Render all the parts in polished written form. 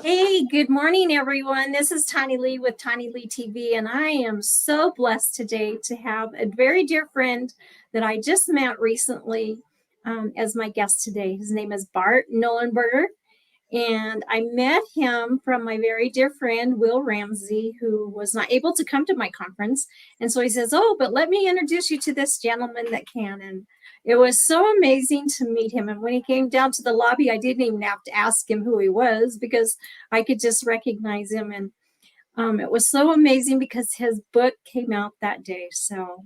Hey, good morning, everyone. This is TonniLea with TonniLea TV, and I am so blessed today to have a very dear friend that I just met recently as my guest today. His name is Bart Nollenberger, and I met him from my very dear friend, Will Ramsey, who was not able to come to my conference. And so he says, "Oh, but let me introduce you to this gentleman that can." And it was so amazing to meet him. And when he came down to the lobby, I didn't even have to ask him who he was because I could just recognize him. And it was so amazing because his book came out that day. So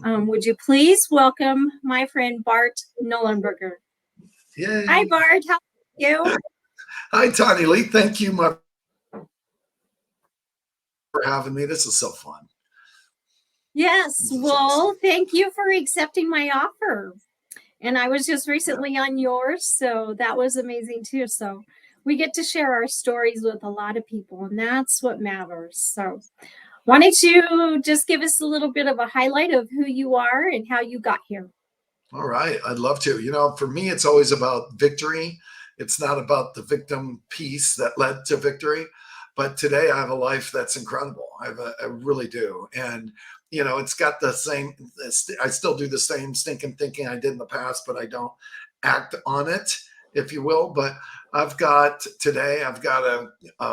would you please welcome my friend, Bart Nollenberger? Hi, Yay. Bart. How are you? Hi, TonniLea. Thank you much for having me. This is so fun. Yes, This is awesome. well, thank you for accepting my offer. And I was just recently on yours, so that was amazing too. So we get to share our stories with a lot of people, and that's what matters. So why don't you just give us a little bit of a highlight of who you are and how you got here? All right. I'd love to. For me, it's always about victory. It's not about the victim piece that led to victory. But today I have a life that's incredible. I really do. And, it's got the same, I still do the same stinking thinking I did in the past, but I don't act on it, if you will. But I've got an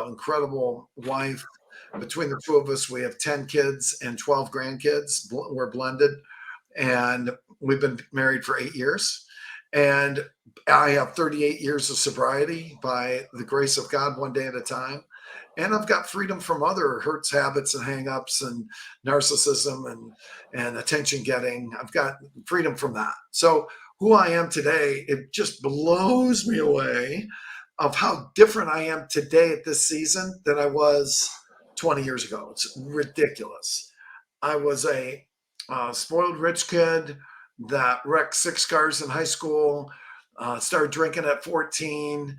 incredible wife. Between the two of us, we have 10 kids and 12 grandkids. We're blended, and we've been married for 8 years. And I have 38 years of sobriety by the grace of God, one day at a time. And I've got freedom from other hurts, habits, and hangups, and narcissism, and attention getting. I've got freedom from that. So who I am today, it just blows me away of how different I am today at this season than I was 20 years ago. It's ridiculous. I was a spoiled rich kid that wrecked 6 cars in high school, started drinking at 14,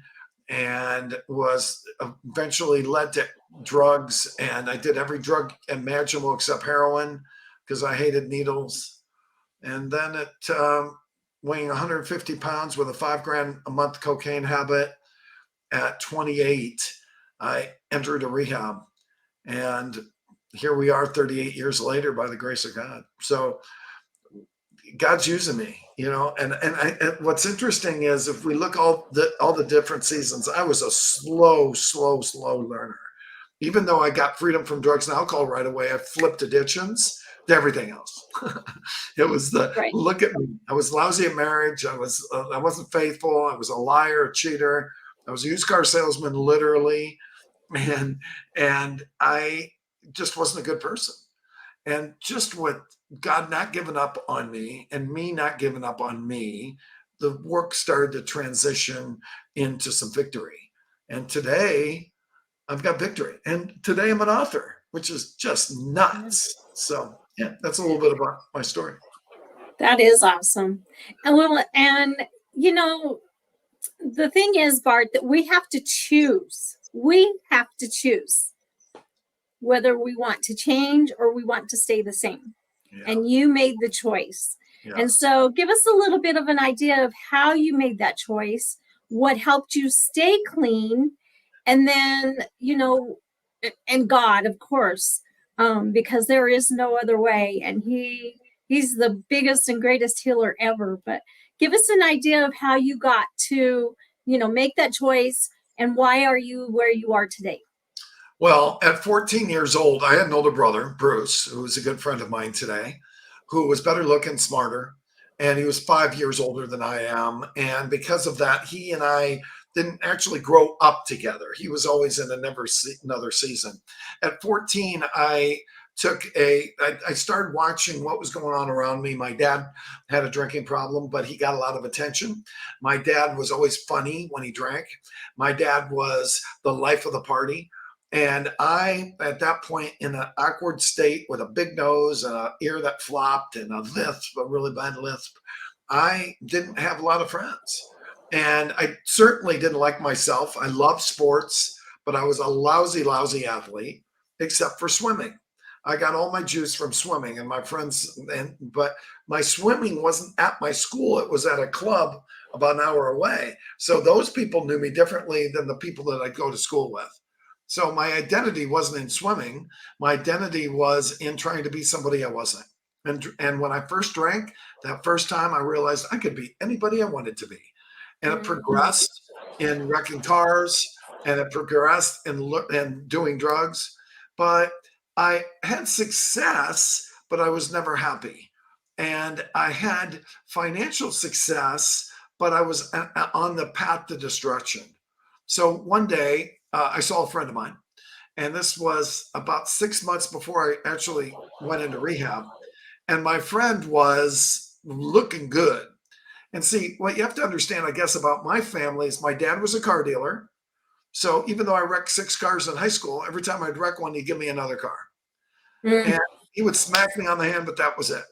and was eventually led to drugs. And I did every drug imaginable except heroin because I hated needles. And then weighing 150 pounds with a 5 grand a month cocaine habit at 28, I entered a rehab. And here we are 38 years later by the grace of God. So God's using me, and what's interesting is if we look all the different seasons, I was a slow learner. Even though I got freedom from drugs and alcohol right away, I flipped addictions to everything else. It was Right. look at me. I was lousy at marriage. I wasn't faithful. I was a liar, a cheater. I was a used car salesman, literally, and I just wasn't a good person. And just with God not giving up on me and me not giving up on me, the work started to transition into some victory. And today I've got victory. And today I'm an author, which is just nuts. So, yeah, that's a little bit about my story. That is awesome. And you know, the thing is, Bart, that we have to choose. We have to choose whether we want to change or we want to stay the same. Yeah. And you made the choice. Yes. And so give us a little bit of an idea of how you made that choice, what helped you stay clean, and then, and God, of course, because there is no other way. And he's the biggest and greatest healer ever. But give us an idea of how you got to, make that choice and why are you where you are today? Well, at 14 years old, I had an older brother, Bruce, who was a good friend of mine today, who was better looking, smarter, and he was 5 years older than I am. And because of that, he and I didn't actually grow up together. He was always in another season. At 14, I started watching what was going on around me. My dad had a drinking problem, but he got a lot of attention. My dad was always funny when he drank. My dad was the life of the party. And I, at that point, in an awkward state with a big nose and an ear that flopped and a lisp, a really bad lisp, I didn't have a lot of friends. And I certainly didn't like myself. I loved sports, but I was a lousy athlete, except for swimming. I got all my juice from swimming, and my friends, but my swimming wasn't at my school. It was at a club about an hour away. So those people knew me differently than the people that I go to school with. So my identity wasn't in swimming. My identity was in trying to be somebody I wasn't. And when I first drank, that first time I realized I could be anybody I wanted to be. And it progressed in wrecking cars, and it progressed in doing drugs. But I had success, but I was never happy. And I had financial success, but I was on the path to destruction. So one day I saw a friend of mine, and this was about 6 months before I actually went into rehab. And my friend was looking good. And see, what you have to understand, I guess, about my family is my dad was a car dealer. So even though I wrecked 6 cars in high school, every time I'd wreck one, he'd give me another car. And he would smack me on the hand, but that was it.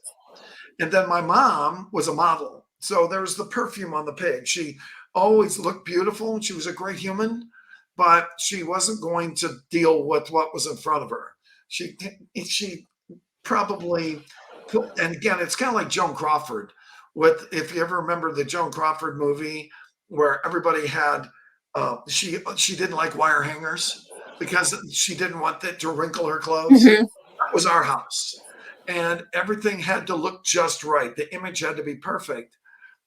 And then my mom was a model. So there was the perfume on the pig. She always looked beautiful. She was a great human, but she wasn't going to deal with what was in front of her. She probably put, and again, it's kind of like Joan Crawford with, if you ever remember the Joan Crawford movie where everybody had, she didn't like wire hangers because she didn't want it to wrinkle her clothes. That was our house. And everything had to look just right. The image had to be perfect.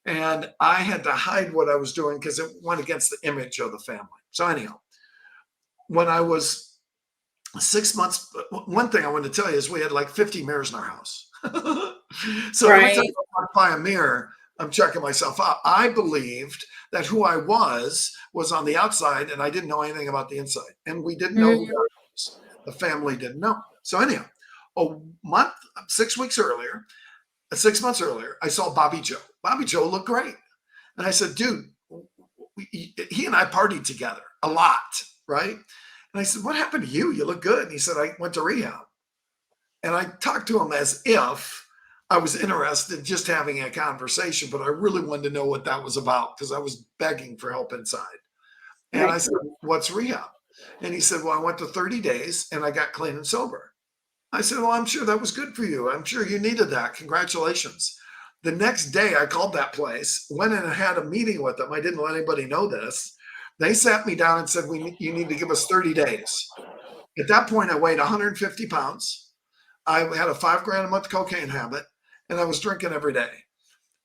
And I had to hide what I was doing because it went against the image of the family. So anyhow, when I was 6 months, one thing I wanted to tell you is we had like 50 mirrors in our house. So every time I walk by a mirror, I'm checking myself out. I believed that who I was on the outside, and I didn't know anything about the inside. And we didn't know who God was. The family didn't know. So anyhow, a month, 6 months earlier, I saw Bobby Joe. Bobby Joe looked great. And I said, dude, he and I partied together a lot, right? And I said, what happened to you? You look good. And he said, I went to rehab. And I talked to him as if I was interested in just having a conversation, but I really wanted to know what that was about because I was begging for help inside. And I said, what's rehab? And he said, well, I went to 30 days and I got clean and sober. I said, well, I'm sure that was good for you. I'm sure you needed that. Congratulations. The next day I called that place, went in and had a meeting with them. I didn't let anybody know this. They sat me down and said, you need to give us 30 days. At that point, I weighed 150 pounds. I had a $5,000 a month cocaine habit, and I was drinking every day.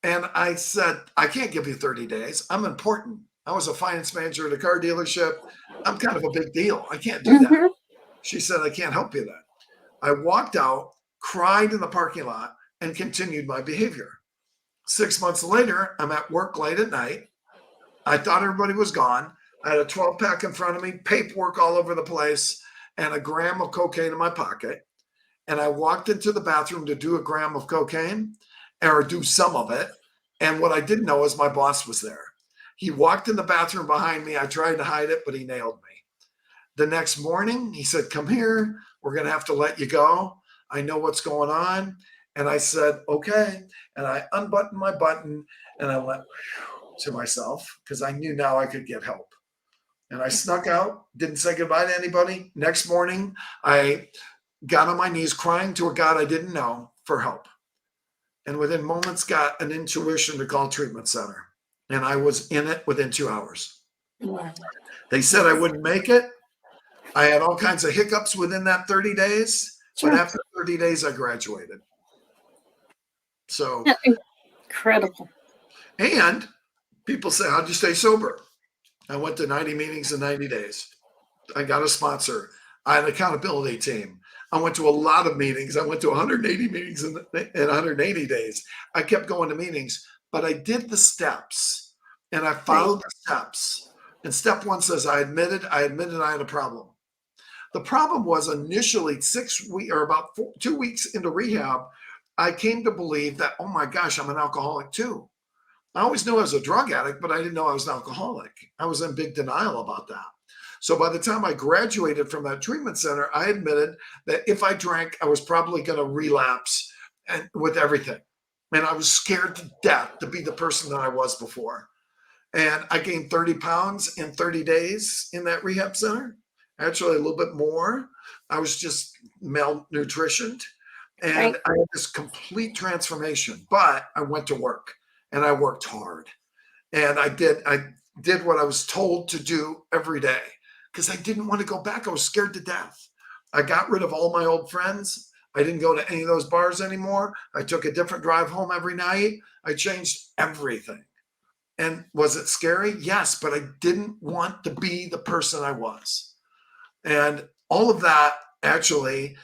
And I said, I can't give you 30 days. I'm important. I was a finance manager at a car dealership. I'm kind of a big deal. I can't do that. She said, I can't help you then. I walked out, cried in the parking lot, and continued my behavior. 6 months later, I'm at work late at night. I thought everybody was gone. I had a 12-pack in front of me, paperwork all over the place, and a gram of cocaine in my pocket. And I walked into the bathroom to do a gram of cocaine or do some of it. And what I didn't know is my boss was there. He walked in the bathroom behind me. I tried to hide it, but he nailed me. The next morning, he said, come here. We're going to have to let you go. I know what's going on. And I said, okay. And I unbuttoned my button and I went to myself because I knew now I could get help. And I snuck out, didn't say goodbye to anybody. Next morning, I got on my knees crying to a God I didn't know for help. And within moments got an intuition to call treatment center. And I was in it within 2 hours. They said I wouldn't make it. I had all kinds of hiccups within that 30 days. But after 30 days, I graduated. So incredible. And people say, how'd you stay sober? I went to 90 meetings in 90 days. I got a sponsor. I had an accountability team. I went to a lot of meetings. I went to 180 meetings in 180 days. I kept going to meetings, but I did the steps and I followed the steps. And step one says, I admitted I had a problem. The problem was initially 6 weeks or about 2 weeks into rehab, I came to believe that, oh my gosh, I'm an alcoholic too. I always knew I was a drug addict, but I didn't know I was an alcoholic. I was in big denial about that. So by the time I graduated from that treatment center, I admitted that if I drank, I was probably going to relapse and with everything. And I was scared to death to be the person that I was before. And I gained 30 pounds in 30 days in that rehab center, actually a little bit more. I was just malnutritioned. And I had this complete transformation, but I went to work and I worked hard. And I did what I was told to do every day because I didn't want to go back. I was scared to death. I got rid of all my old friends. I didn't go to any of those bars anymore. I took a different drive home every night. I changed everything. And was it scary? Yes, but I didn't want to be the person I was. And all of that actually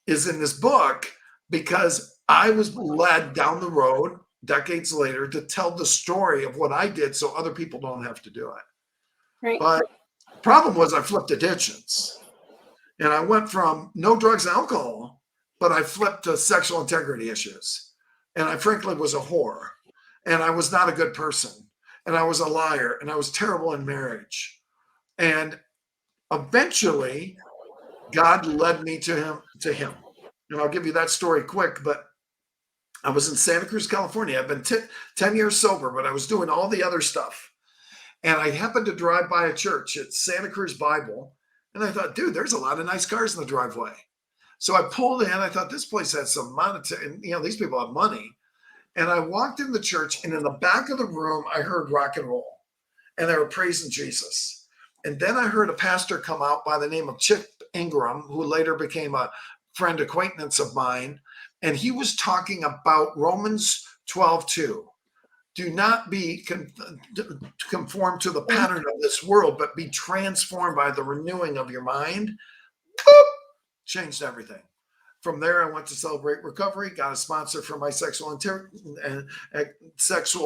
is in this book because I was led down the road decades later to tell the story of what I did so other people don't have to do it. Right. But the problem was I flipped addictions. And I went from no drugs and alcohol, but I flipped to sexual integrity issues. And I frankly was a whore. And I was not a good person. And I was a liar. And I was terrible in marriage. And eventually, God led me to him. And I'll give you that story quick, but I was in Santa Cruz, California. I've been 10 years sober, but I was doing all the other stuff. And I happened to drive by a church at Santa Cruz Bible. And I thought, dude, there's a lot of nice cars in the driveway. So I pulled in. I thought this place has some monetary, these people have money. And I walked in the church, and in the back of the room, I heard rock and roll. And they were praising Jesus. And then I heard a pastor come out by the name of Chip Ingram, who later became a friend acquaintance of mine. And he was talking about Romans 12:2. Do not be conformed to the pattern of this world, but be transformed by the renewing of your mind. Boop! Changed everything. From there, I went to Celebrate Recovery, got a sponsor for my sexual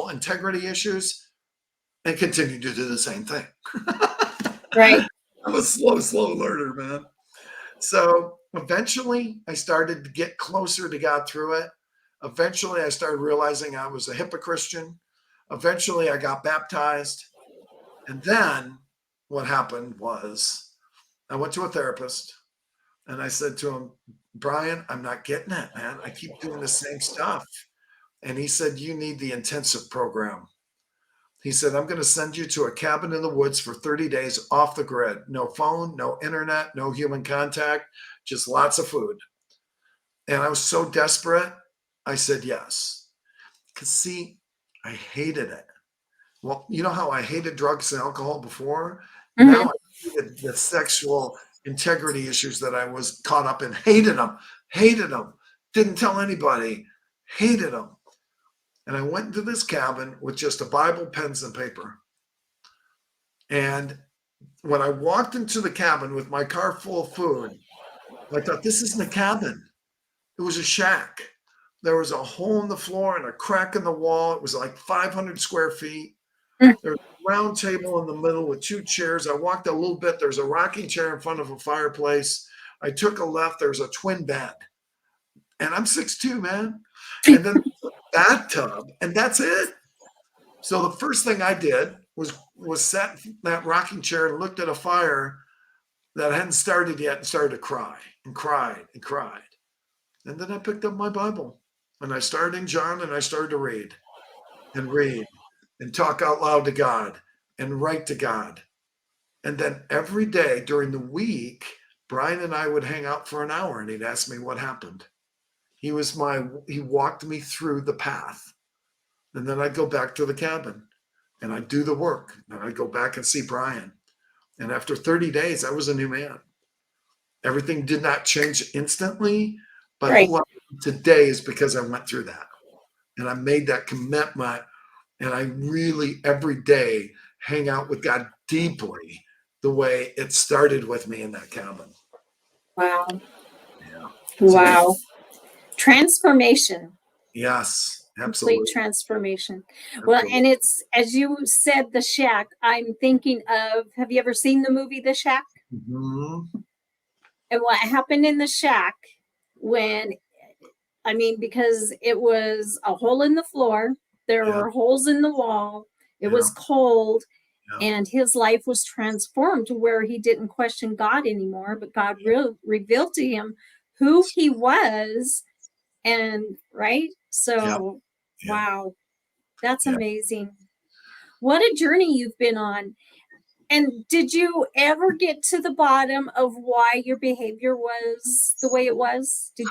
integrity issues, and continued to do the same thing. Right. I'm a slow learner, man. So eventually I started to get closer to God through it. Eventually I started realizing I was a hypocrite. Eventually I got baptized. And then what happened was I went to a therapist and I said to him, Brian, I'm not getting it, man. I keep doing the same stuff. And he said, you need the intensive program. He said, I'm going to send you to a cabin in the woods for 30 days off the grid. No phone, no internet, no human contact, just lots of food. And I was so desperate. I said yes. Because, see, I hated it. Well, you know how I hated drugs and alcohol before? Mm-hmm. Now I hated the sexual integrity issues that I was caught up in. Hated them. Didn't tell anybody. Hated them. And I went into this cabin with just a Bible, pens, and paper. And when I walked into the cabin with my car full of food, I thought, this isn't a cabin. It was a shack. There was a hole in the floor and a crack in the wall. It was like 500 square feet. There was a round table in the middle with 2 chairs. I walked a little bit. There's a rocking chair in front of a fireplace. I took a left. There's a twin bed. And I'm 6'2", man. And then a bathtub, and that's it. So the first thing I did was sat in that rocking chair and looked at a fire that hadn't started yet and started to cry and cried and cried. And then I picked up my Bible and I started in John and I started to read and talk out loud to God and write to God. And then every day during the week, Brian and I would hang out for an hour and he'd ask me what happened. He walked me through the path. And then I'd go back to the cabin and I'd do the work. And I'd go back and see Brian. And after 30 days, I was a new man. Everything did not change instantly, but Right. who I am today is because I went through that. And I made that commitment. And I really every day hang out with God deeply the way it started with me in that cabin. Wow. Yeah. Wow. Transformation. Yes, absolutely. Complete transformation. Well, and it's, as you said, the shack, I'm thinking of, have you ever seen the movie The Shack? Mm-hmm. And what happened in the shack because it was a hole in the floor, there were holes in the wall, it was cold, and his life was transformed to where he didn't question God anymore, but God revealed to him who he was. And right. So, wow, that's amazing. What a journey you've been on. And did you ever get to the bottom of why your behavior was the way it was? Did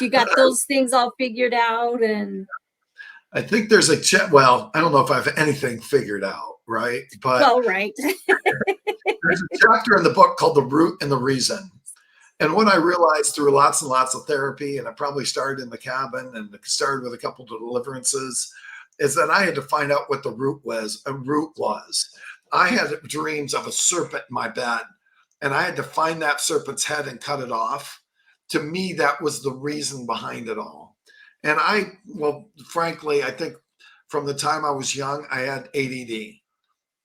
you got those things all figured out? And I think there's a well, I don't know if I have anything figured out, right? But Well, right. there's a chapter in the book called The Root and the Reason. And what I realized through lots and lots of therapy, and I probably started in the cabin and started with a couple of deliverances, is that I had to find out what the root was. A root was. I had dreams of a serpent in my bed, and I had to find that serpent's head and cut it off. To me, that was the reason behind it all. And well, frankly, I think from the time I was young, I had ADD.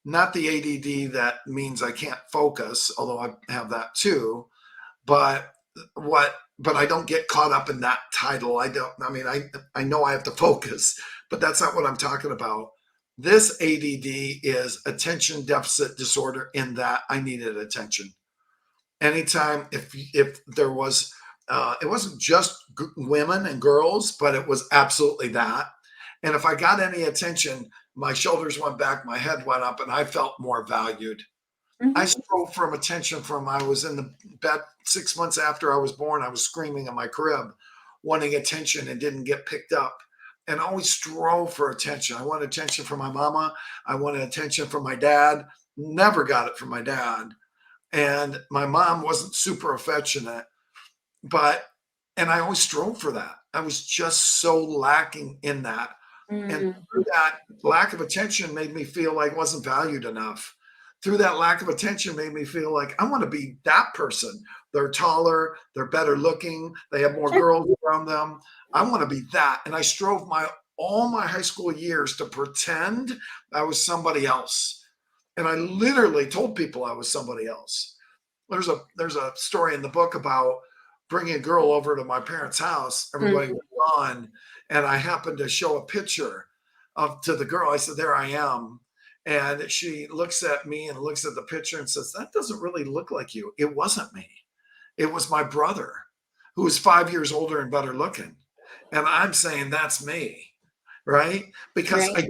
Not the ADD that means I can't focus, although I have that too, but but I don't get caught up in that title. I know I have to focus, but that's not what I'm talking about. This ADD is attention deficit disorder, in that I needed attention. Anytime, if there was it wasn't just women and girls, but it was absolutely that. And if I got any attention, my shoulders went back, my head went up, and I felt more valued. I Mhm. strove from attention from I was in the bed 6 months after I was born. I was screaming in my crib, wanting attention, and didn't get picked up. And always strove for attention. I wanted attention from my mama. I wanted attention from my dad. Never got it from my dad. And my mom wasn't super affectionate, but, and I always strove for that. I was just so lacking in that. And Mm. through that lack of attention made me feel like I wasn't valued enough. Through that lack of attention made me feel like I want to be that person. They're taller, they're better looking, they have more girls around them. I want to be that. And I strove all my high school years to pretend I was somebody else. And I literally told people I was somebody else. There's a story in the book about bringing a girl over to my parents' house. Everybody Mhm. was gone, and I happened to show a picture of to the girl. I said, "There I am," and she looks at me and looks at the picture and says, "That doesn't really look like you." It wasn't me. It was my brother, who was 5 years older and better looking. And I'm saying that's me, right? Because Right.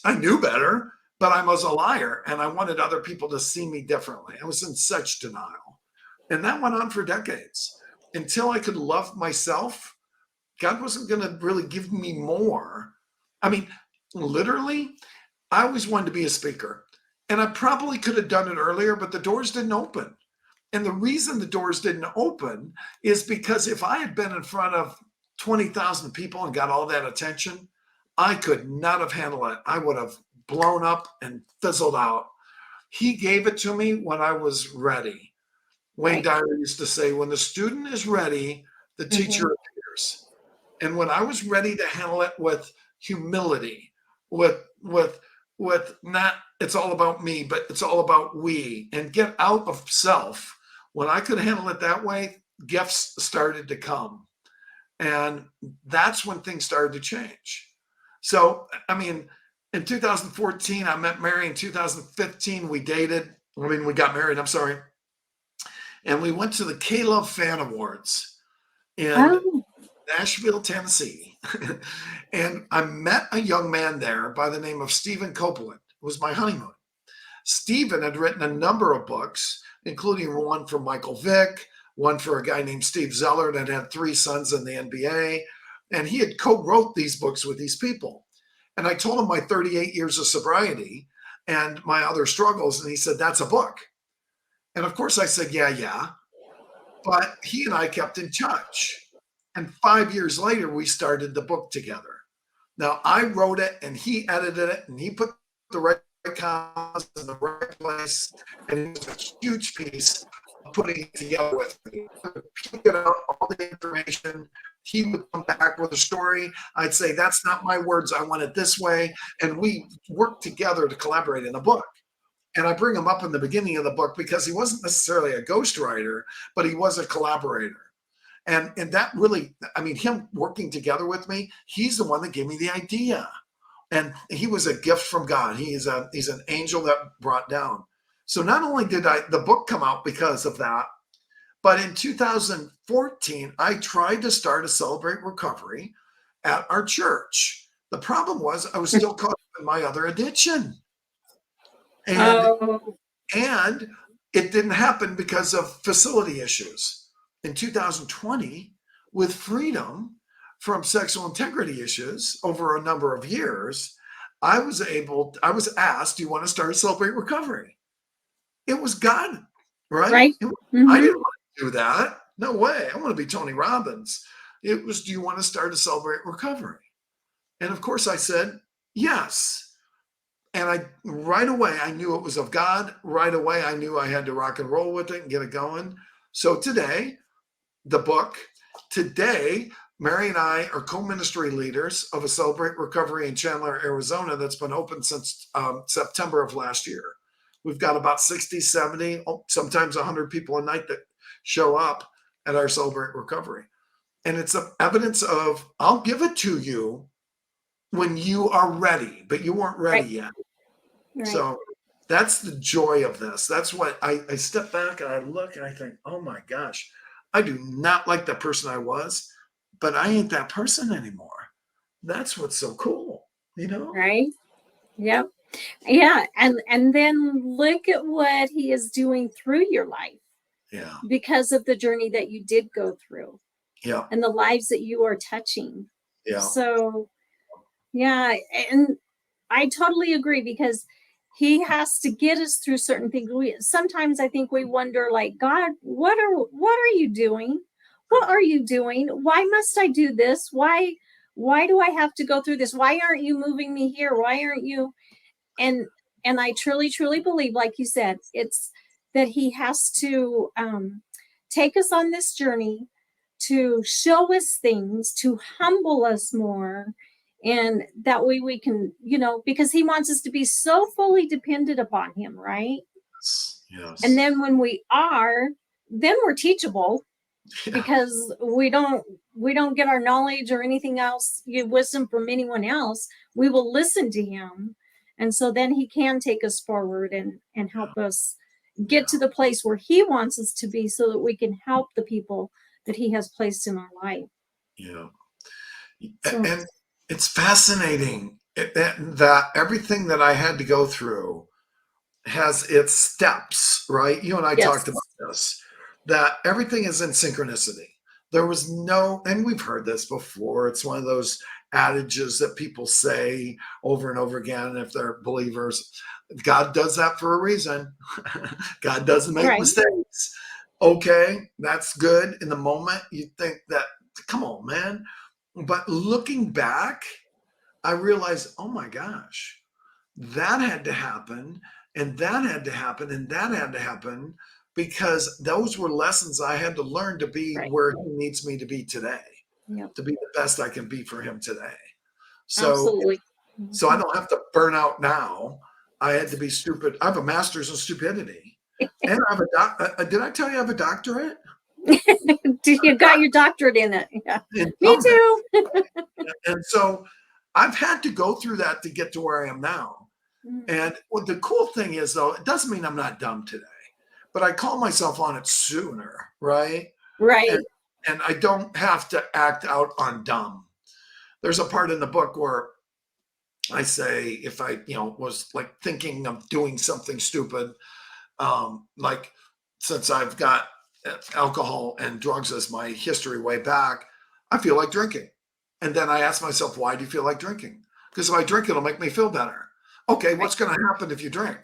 I knew better, but I was a liar and I wanted other people to see me differently. I was in such denial. And that went on for decades until I could love myself. God wasn't going to really give me more. I mean, literally, I always wanted to be a speaker. And I probably could have done it earlier, but the doors didn't open. And the reason the doors didn't open is because if I had been in front of 20,000 people and got all that attention, I could not have handled it. I would have blown up and fizzled out. He gave it to me when I was ready. Wayne Right. Dyer used to say, when the student is ready, the teacher Mhm. appears. And when I was ready to handle it with humility, with not it's all about me, but it's all about we, and get out of self, when I could handle it that way, gifts started to come. And that's when things started to change. So, I mean, in 2014, I met Mary. In 2015, we dated. I mean, we got married, I'm sorry. And we went to the K-Love Fan Awards in Oh. Nashville, Tennessee. And I met a young man there by the name of Stephen Copeland. It was my honeymoon. Stephen had written a number of books, including one for Michael Vick, one for a guy named Steve Zeller that had 3 sons in the NBA. And he had co-wrote these books with these people. And I told him my 38 years of sobriety and my other struggles. And he said, "That's a book." And of course I said, "Yeah, yeah." But he and I kept in touch. And 5 years later, we started the book together. Now, I wrote it and he edited it and he put the right commas in the right place. And it was a huge piece of putting it together with me. He get out all the information. He would come back with a story. I'd say, "That's not my words. I want it this way." And we worked together to collaborate in a book. And I bring him up in the beginning of the book because he wasn't necessarily a ghostwriter, but he was a collaborator. And that really, I mean, him working together with me, he's the one that gave me the idea. And he was a gift from God. He's an angel that brought down. So not only did the book come out because of that, but in 2014, I tried to start a Celebrate Recovery at our church. The problem was I was still caught up in my other addiction. And Oh. and it didn't happen because of facility issues. In 2020, with freedom, from sexual integrity issues over a number of years, I was asked, do you want to start Celebrate Recovery? It was God, right? Right. I Mm-hmm. didn't want to do that. No way. I want to be Tony Robbins. It was, do you want to start a Celebrate Recovery? And of course I said, yes. And right away, I knew it was of God. Right away, I knew I had to rock and roll with it and get it going. So today, today, Mary and I are co-ministry leaders of a Celebrate Recovery in Chandler, Arizona that's been open since September of last year. We've got about 60, 70, sometimes 100 people a night that show up at our Celebrate Recovery. And it's evidence of, I'll give it to you when you are ready, but you weren't ready yet. Right. So that's the joy of this. That's what I step back and I look and I think, oh my gosh, I do not like the person I was, but I ain't that person anymore. That's what's so cool, you know? Right. Yep. Yeah. And then look at what he is doing through your life Yeah. because of the journey that you did go through Yeah. and the lives that you are touching. Yeah. So, yeah. And I totally agree because he has to get us through certain things. Sometimes I think we wonder, like, God, what are you doing? What are you doing? Why must I do this? Why do I have to go through this? Why aren't you moving me here? Why aren't you? And I truly believe, like you said, it's that he has to take us on this journey to show us things, to humble us more. And that way we can, because he wants us to be so fully dependent upon him, right? Yes. And then when we are, then we're teachable because we don't get our knowledge or anything else, wisdom from anyone else. We will listen to him. And so then he can take us forward and help us get to the place where he wants us to be so that we can help the people that he has placed in our life. Yeah. So, And it's fascinating that everything that I had to go through has its steps, right? You and I talked about this, that everything is in synchronicity. There was no, and we've heard this before. It's one of those adages that people say over and over again if they're believers. God does that for a reason. God doesn't make mistakes. Okay, that's good. In the moment, you think that, come on, man. But looking back, I realized, oh my gosh, that had to happen, and that had to happen, and that had to happen because those were lessons I had to learn to be where he needs me to be today, to be the best I can be for him today. So, absolutely. So I don't have to burn out now. I had to be stupid. I have a master's in stupidity, and I have did I tell you I have a doctorate? You got your doctorate in it. Yeah. Me too. And so I've had to go through that to get to where I am now. And what the cool thing is, though, it doesn't mean I'm not dumb today, but I call myself on it sooner, right? Right. And I don't have to act out on dumb. There's a part in the book where I say, if I, was like thinking of doing something stupid, like since I've got alcohol and drugs as my history way back, I feel like drinking. And then I ask myself, why do you feel like drinking? Because if I drink, it'll make me feel better. Okay, what's going to happen if you drink?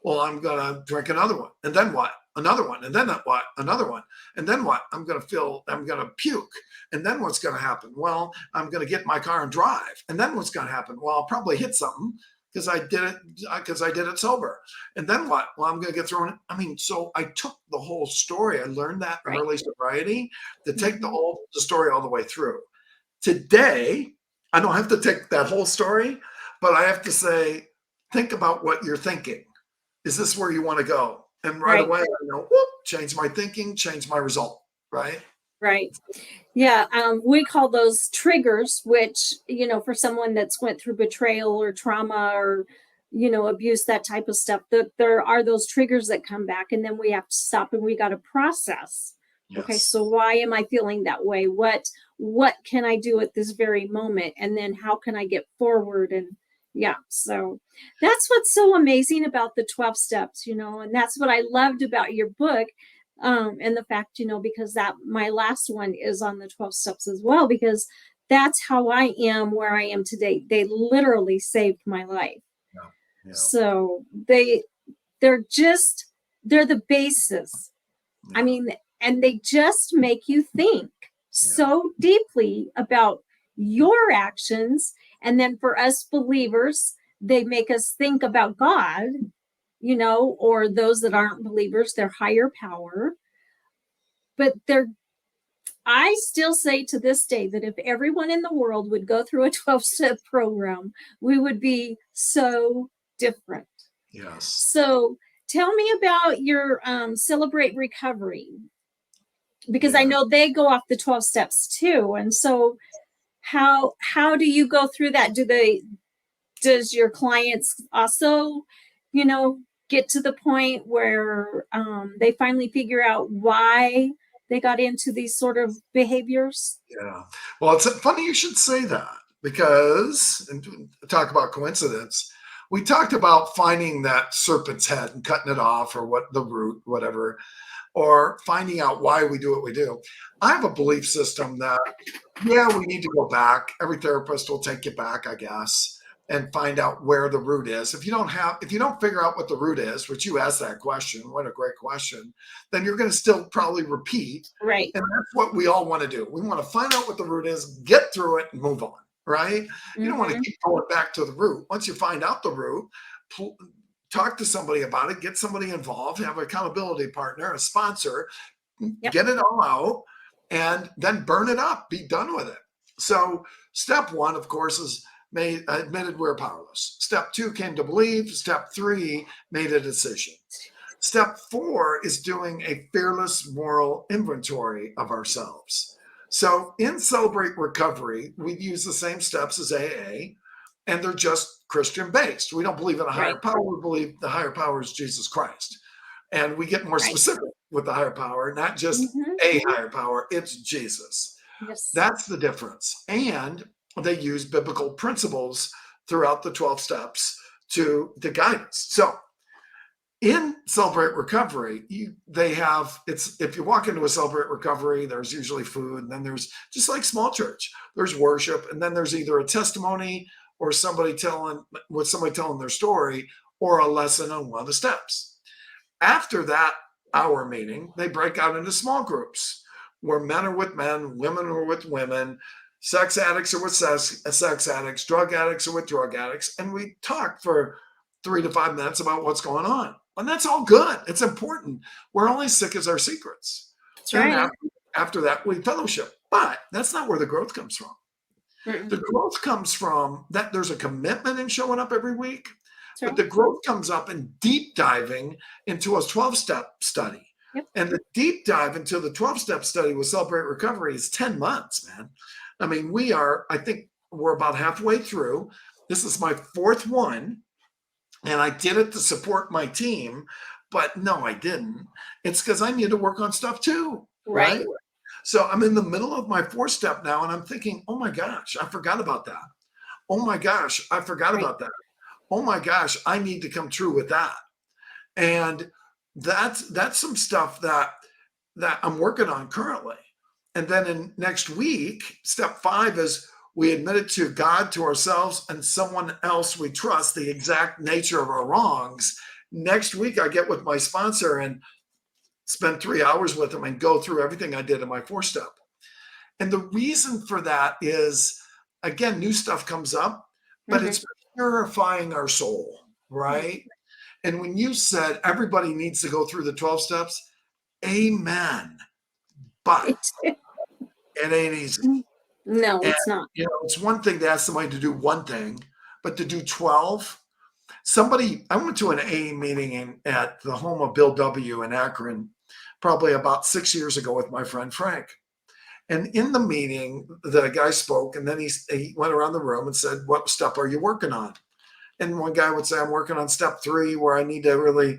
Well, I'm going to drink another one. And then what? Another one. And then what? Another one. And then what? I'm going to puke. And then what's going to happen? Well, I'm going to get in my car and drive. And then what's going to happen? Well, I'll probably hit something because I did it sober. And then what? Well, I'm going to get thrown. I mean, so I took the whole story. I learned that in early sobriety to take the story all the way through. Today, I don't have to take that whole story, but I have to say, think about what you're thinking. Is this where you want to go? And right away, I know, change my thinking, change my result, right? Right. Yeah. We call those triggers, which, for someone that's went through betrayal or trauma or, abuse, that type of stuff, that there are those triggers that come back, and then we have to stop and we got to process. Yes. Okay. So why am I feeling that way? What can I do at this very moment? And then how can I get forward? And so that's what's so amazing about the 12 steps, and that's what I loved about your book. And the fact, because that my last one is on the 12 steps as well, because that's how I am where I am today. They literally saved my life. Yeah. Yeah. So they're the basis. Yeah. I mean, and they just make you think so deeply about your actions. And then for us believers, they make us think about God, you know, or those that aren't believers, their higher power. But I still say to this day that if everyone in the world would go through a 12-step program, we would be so different. Yes. So tell me about your Celebrate Recovery, because I know they go off the 12 steps too. And so how do you go through that? Does your clients also, you know, get to the point where they finally figure out why they got into these sort of behaviors? Yeah. Well, it's funny you should say that, because, and talk about coincidence, we talked about finding that serpent's head and cutting it off, or what the root, whatever, or finding out why we do what we do. I have a belief system that, yeah, we need to go back. Every therapist will take you back, I guess, and find out where the root is. If you don't figure out what the root is, which you asked that question, what a great question, then you're going to still probably repeat. Right. And that's what we all want to do. We want to find out what the root is, get through it, and move on, right? You don't want to keep going back to the root. Once you find out the root, talk to somebody about it, get somebody involved, have an accountability partner, a sponsor, get it all out, and then burn it up, be done with it. So step one, of course, is admitted we're powerless. Step two, came to believe. Step three, made a decision. Step four is doing a fearless moral inventory of ourselves. So in Celebrate Recovery, we use the same steps as AA, and they're just Christian based. We don't believe in a higher power. We believe the higher power is Jesus Christ. And we get more specific with the higher power, not just a higher power, it's Jesus. Yes. That's the difference. And they use biblical principles throughout the 12 steps to guide us. So in Celebrate Recovery, if you walk into a Celebrate Recovery, there's usually food, and then there's, just like small church, there's worship, and then there's either a testimony or somebody telling their story, or a lesson on one of the steps. After that hour meeting, they break out into small groups where men are with men, women are with women, sex addicts are with sex addicts, drug addicts are with drug addicts, and we talk for 3 to 5 minutes about what's going on. And that's all good. It's important. We're only sick as our secrets. That's right. After that, we fellowship. But that's not where the growth comes from. The growth comes from that there's a commitment in showing up every week. But the growth comes up in deep diving into a 12-step study. And the deep dive into the 12-step study with Celebrate Recovery is 10 months, man. I mean, I think we're about halfway through. This is my 4th one. And I did it to support my team. But no, I didn't. It's because I need to work on stuff too. Right? So I'm in the middle of my 4th step now, and I'm thinking, oh my gosh, I forgot about that. Oh my gosh, I forgot about that. Oh my gosh, I need to come true with that. And that's some stuff that I'm working on currently. And then in next week, step 5 is we admit it to God, to ourselves, and someone else we trust, the exact nature of our wrongs. Next week, I get with my sponsor and spend 3 hours with him and go through everything I did in my 4th step. And the reason for that is, again, new stuff comes up, but it's purifying our soul, right? And when you said everybody needs to go through the 12 steps, amen. But it ain't easy. No, it's not. You know, it's one thing to ask somebody to do one thing, but to do 12. I went to an AA meeting at the home of Bill W. in Akron, probably about 6 years ago, with my friend Frank. And in the meeting, the guy spoke, and then he went around the room and said, what step are you working on? And one guy would say, I'm working on step 3, where I need to really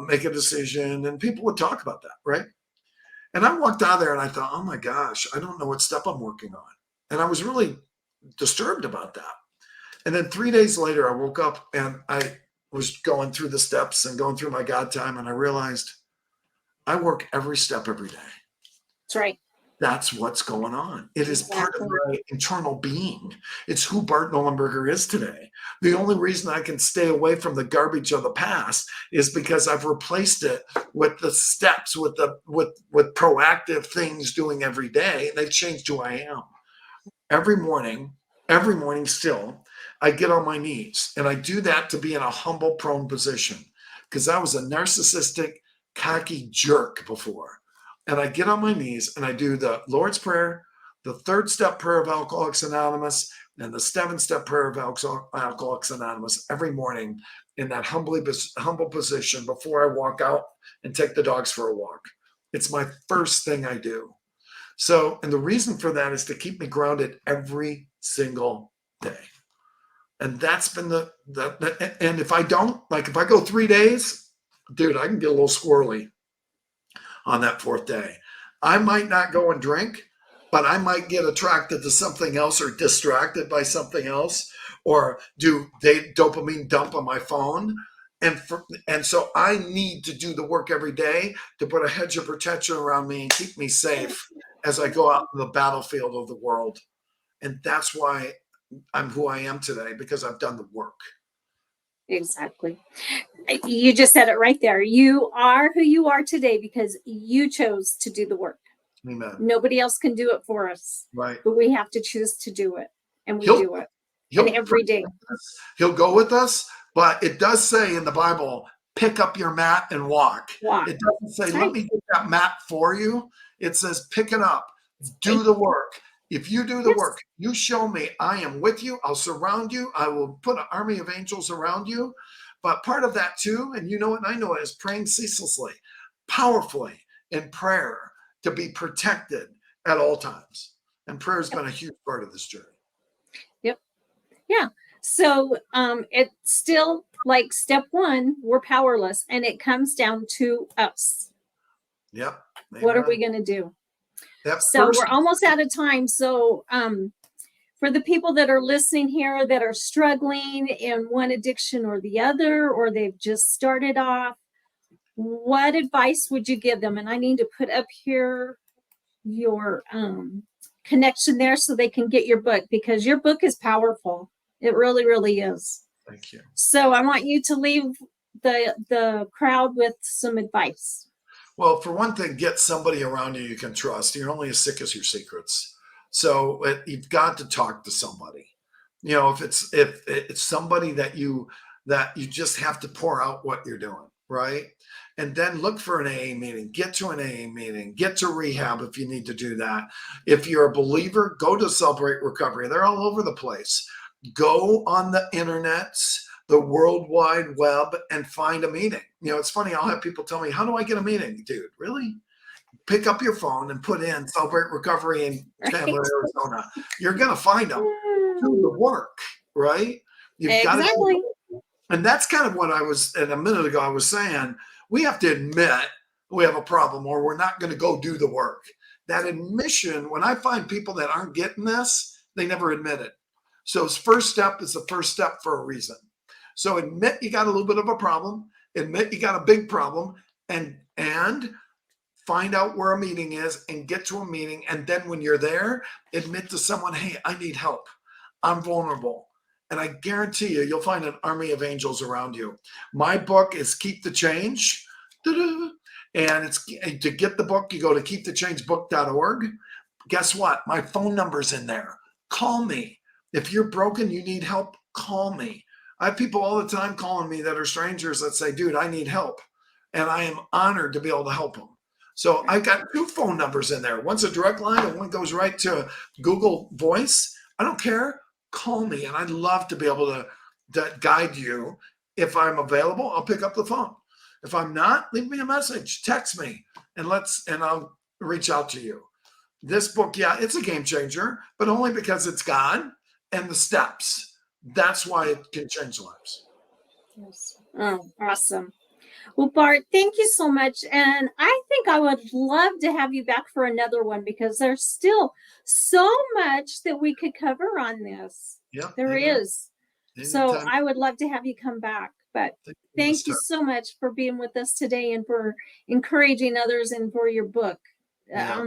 make a decision. And people would talk about that, right? And I walked out of there and I thought, oh my gosh, I don't know what step I'm working on. And I was really disturbed about that. And then 3 days later, I woke up and I was going through the steps and going through my God time. And I realized I work every step every day. That's right. That's what's going on. It is part of Exactly. my internal being. It's who Bart Nollenberger is today. The only reason I can stay away from the garbage of the past is because I've replaced it with the steps, with with proactive things doing every day, and they've changed who I am. Every morning, every morning still, I get on my knees, and I do that to be in a humble, prone position because I was a narcissistic, cocky jerk before. And I get on my knees and I do the Lord's Prayer, the third step prayer of Alcoholics Anonymous, and the 7-step prayer of Alcoholics Anonymous every morning in that humble position before I walk out and take the dogs for a walk. It's my first thing I do. So, and the reason for that is to keep me grounded every single day. And that's been and if I don't, like if I go 3 days, dude, I can get a little squirrely on that 4th day. I might not go and drink, but I might get attracted to something else or distracted by something else or do dopamine dump on my phone. And so I need to do the work every day to put a hedge of protection around me and keep me safe as I go out in the battlefield of the world. And that's why I'm who I am today, because I've done the work. Exactly. You just said it right there. You are who you are today because you chose to do the work. Amen. Nobody else can do it for us. Right. But we have to choose to do it. And we do it. And every day. He'll go with us, but it does say in the Bible, pick up your mat and walk. It doesn't say, let me get that mat for you. It says, pick it up, do the work. If you do the work, you show me I am with you. I'll surround you. I will put an army of angels around you. But part of that too, and you know it and I know it, is praying ceaselessly, powerfully in prayer to be protected at all times. And prayer has been a huge part of this journey. Yep. Yeah. So it's still like step 1, we're powerless, and it comes down to us. Yep. What are we going to do? So we're almost out of time. So for the people that are listening here that are struggling in one addiction or the other, or they've just started off, what advice would you give them? And I need to put up here your connection there so they can get your book, because your book is powerful. It really, really is. Thank you. So I want you to leave the crowd with some advice. Well, for one thing, get somebody around you can trust. You're only as sick as your secrets. So you've got to talk to somebody. You know, if it's somebody that you just have to pour out what you're doing, right? And then look for an AA meeting. Get to an AA meeting. Get to rehab if you need to do that. If you're a believer, go to Celebrate Recovery. They're all over the place. Go on the internet, the World Wide Web, and find a meeting. You know, it's funny. I'll have people tell me, how do I get a meeting? Dude, really? Pick up your phone and put in Celebrate Recovery in Chandler, Arizona. You're going to find them. Do the work, right? You've got to. And that's kind of what I was, and a minute ago, I was saying, we have to admit we have a problem or we're not going to go do the work. That admission, when I find people that aren't getting this, they never admit it. So first step is the first step for a reason. So admit you got a little bit of a problem, admit you got a big problem, and find out where a meeting is and get to a meeting. And then when you're there, admit to someone, hey, I need help. I'm vulnerable. And I guarantee you, you'll find an army of angels around you. My book is Keep the Change. And it's to get the book, you go to keepthechangebook.org. Guess what? My phone number's in there. Call me. If you're broken, you need help, call me. I have people all the time calling me that are strangers that say, dude, I need help. And I am honored to be able to help them. So I've got 2 phone numbers in there. One's a direct line and one goes right to Google Voice. I don't care. Call me. And I'd love to be able to guide you. If I'm available, I'll pick up the phone. If I'm not, leave me a message, text me, and I'll reach out to you. This book, yeah, it's a game changer, but only because it's God and the steps. That's why it can change lives. Yes. Oh, awesome. Well, Bart, thank you so much. And I think I would love to have you back for another one, because there's still so much that we could cover on this. Yeah, there is. So I would love to have you come back. But thank you so much for being with us today and for encouraging others and for your book. Yeah.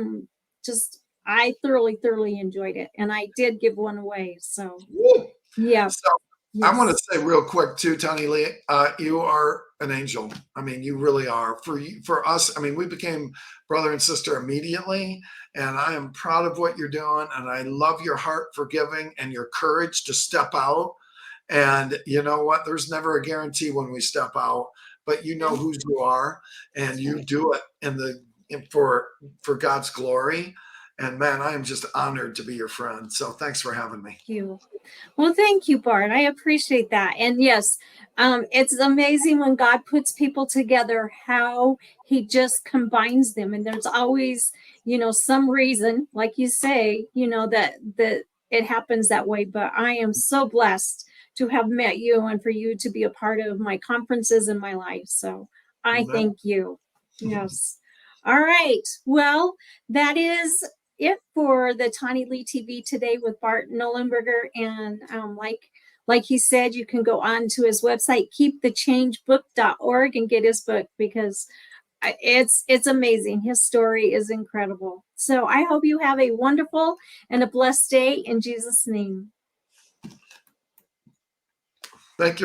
I thoroughly enjoyed it, and I did give one away. So Woo. yeah, So I want to say real quick too, TonniLea, you are an angel. I mean, you really are. For us, I mean, we became brother and sister immediately, and I am proud of what you're doing, and I love your heart for giving and your courage to step out. And you know what? There's never a guarantee when we step out, but you know who you are, and you do it for God's glory. And man, I am just honored to be your friend. So thanks for having me. Thank you. Well, thank you, Bart. I appreciate that. And yes, it's amazing when God puts people together, how he just combines them. And there's always, some reason, like you say, that it happens that way. But I am so blessed to have met you and for you to be a part of my conferences in my life. So I Amen. thank you. Yes. All right. Well, that is it for the TonniLea TV today with Bart Nollenberger. And like he said, you can go on to his website, keepthechangebook.org, and get his book, because it's amazing. His story is incredible. So I hope you have a wonderful and a blessed day in Jesus' name. Thank you.